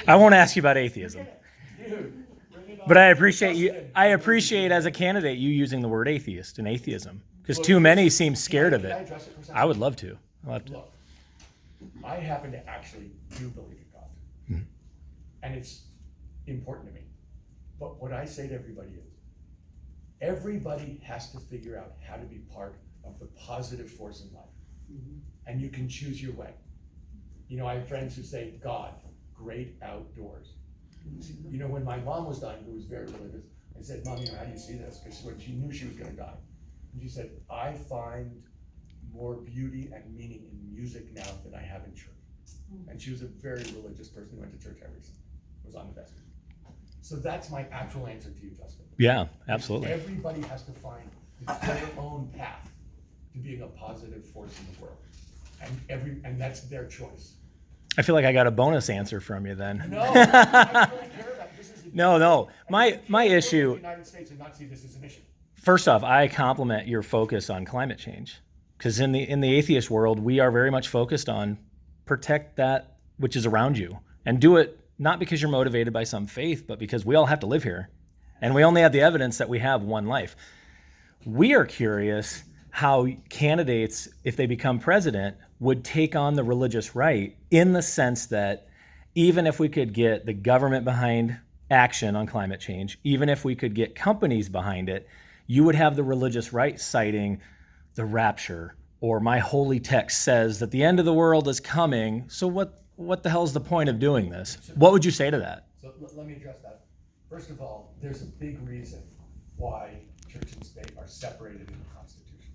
I won't ask you about atheism. Dude, bring it on. But I appreciate you. Justin, I appreciate as a candidate you using the word atheist and atheism because Look, too many seem scared of Can I it. address it for a second? I would love to. I'd love to. Look, I happen to actually do believe in God. Mhm. And it's important to me. But what I say to everybody is, everybody has to figure out how to be part of the positive force in life. And you can choose your way. You know, I have friends who say, God, great outdoors. You know, when my mom was dying, who was very religious, I said, Mom, you know, how do you see this? Because when she knew she was gonna die. And she said, I find more beauty and meaning in music now than I have in church. And she was a very religious person who went to church every Sunday, was on the best. So that's my actual answer to you, Justin. Yeah, absolutely. Everybody has to find their own path to being a positive force in the world. And that's their choice. I feel like I got a bonus answer from you then. No, I don't really care about this. No. My In the issue. United States and not see this as an issue. First off, I compliment your focus on climate change because in the atheist world, we are very much focused on protect that which is around you and do it not because you're motivated by some faith, but because we all have to live here, and we only have the evidence that we have one life. We are curious how candidates, if they become president, would take on the religious right in the sense that even if we could get the government behind action on climate change, even if we could get companies behind it, you would have the religious right citing the rapture or my holy text says that the end of the world is coming. So what the hell is the point of doing this? What would you say to that? So let me address that. First of all, there's a big reason why church and state are separated in the Constitution.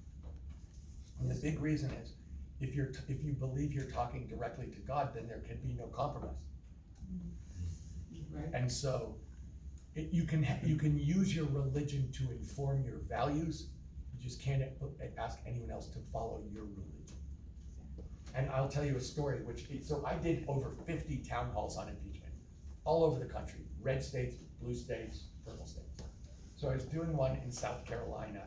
And the big reason is if you believe you're talking directly to God, then there can be no compromise. Right. And so you can use your religion to inform your values. You just can't ask anyone else to follow your religion. And I'll tell you a story, so I did over 50 town halls on impeachment, all over the country, red states, blue states, purple states. So I was doing one in South Carolina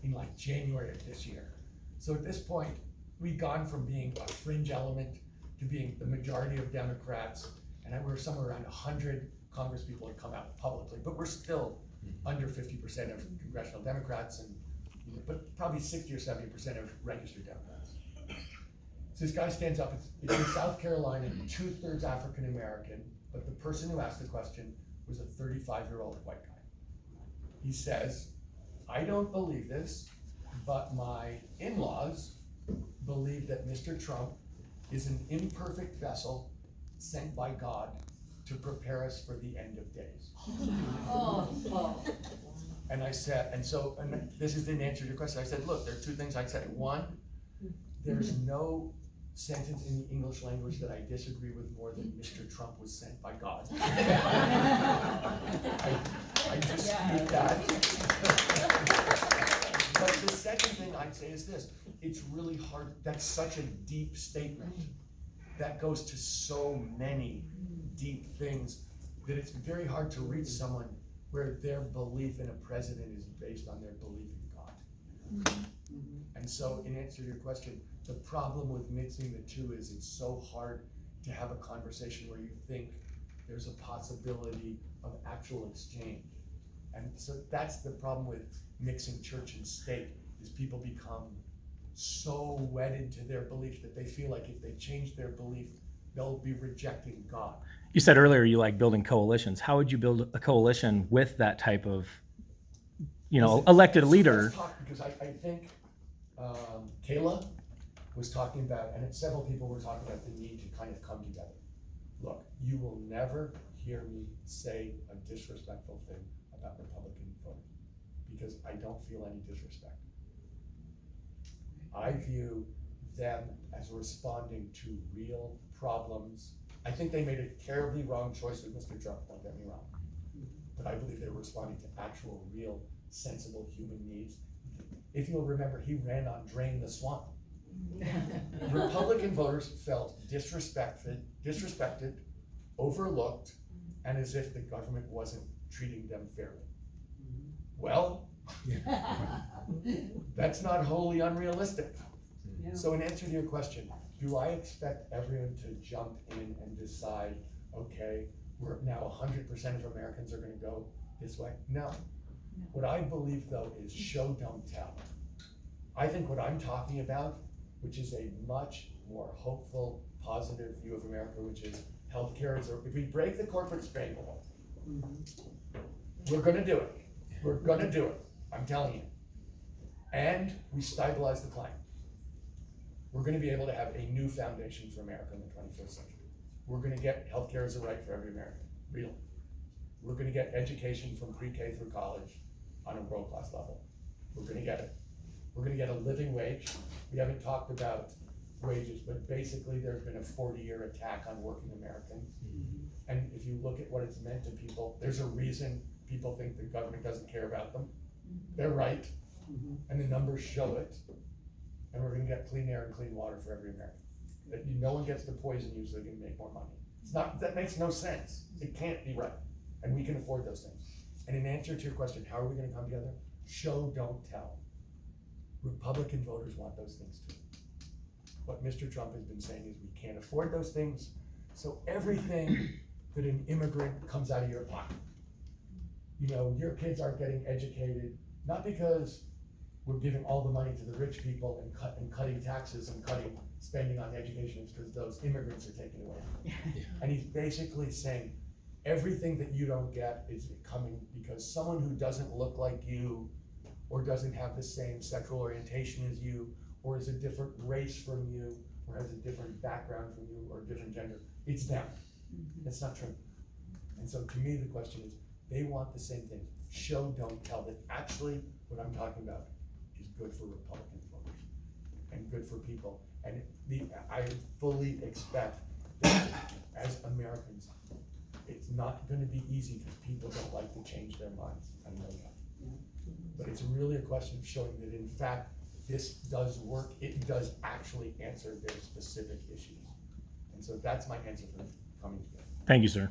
in like January of this year. So at this point, we'd gone from being a fringe element to being the majority of Democrats, and we were somewhere around 100 Congress people had come out publicly, but we're still under 50% of congressional Democrats, and but probably 60 or 70% of registered Democrats. So this guy stands up, it's in South Carolina, 2/3 African American, but the person who asked the question was a 35-year-old white guy. He says, I don't believe this, but my in-laws believe that Mr. Trump is an imperfect vessel sent by God to prepare us for the end of days. And I said, and this is the answer to your question. I said, look, there are two things I'd say. One, there's no sentence in the English language that I disagree with more than Mr. Trump was sent by God. I dispute that. But the second thing I'd say is this. It's really hard. That's such a deep statement that goes to so many deep things that it's very hard to reach someone where their belief in a president is based on their belief in God. And so in answer to your question, the problem with mixing the two is it's so hard to have a conversation where you think there's a possibility of actual exchange. And so that's the problem with mixing church and state, is people become so wedded to their belief that they feel like if they change their belief, they'll be rejecting God. You said earlier you like building coalitions. How would you build a coalition with that type of, elected leader? Let's talk, because I think Kayla was talking about, and several people were talking about the need to kind of come together. Look, you will never hear me say a disrespectful thing about Republican voters, because I don't feel any disrespect. I view them as responding to real problems. I think they made a terribly wrong choice with Mr. Trump, don't get me wrong. But I believe they were responding to actual, real, sensible human needs. If you'll remember, he ran on Drain the Swamp. Republican voters felt disrespected, overlooked, and as if the government wasn't treating them fairly. Well, that's not wholly unrealistic. Yeah. So in answer to your question, do I expect everyone to jump in and decide, okay, We're now 100% of Americans are gonna go this way? No. What I believe though is show, don't tell. I think what I'm talking about, which is a much more hopeful, positive view of America, which is healthcare is, if we break the corporate stranglehold, we're gonna do it. We're gonna do it, I'm telling you. And we stabilize the climate. We're gonna be able to have a new foundation for America in the 21st century. We're gonna get healthcare as a right for every American, really. We're gonna get education from pre-K through college on a world-class level. We're gonna get it. We're gonna get a living wage. We haven't talked about wages, but basically there's been a 40-year attack on working Americans. And if you look at what it's meant to people, there's a reason people think the government doesn't care about them. They're right, and the numbers show it. And we're gonna get clean air and clean water for every American. That no one gets to poison you so they can make more money. It's not, that makes no sense. It can't be right. And we can afford those things. And in answer to your question, how are we gonna come together? Show, don't tell. Republican voters want those things too. What Mr. Trump has been saying is we can't afford those things, so everything that an immigrant comes out of your pocket. You know, your kids aren't getting educated, not because we're giving all the money to the rich people and cutting taxes and cutting spending on education, it's because those immigrants are taking away. And he's basically saying, everything that you don't get is coming because someone who doesn't look like you, or doesn't have the same sexual orientation as you, or is a different race from you, or has a different background from you, or a different gender, it's them. That's not true. And so to me, the question is, they want the same thing. Show, don't tell, that actually what I'm talking about is good for Republican voters and good for people. And I fully expect that as Americans, it's not gonna be easy because people don't like to change their minds. I know that. But it's really a question of showing that in fact, this does work. It does actually answer their specific issues. And so that's my answer for coming together. Thank you, sir.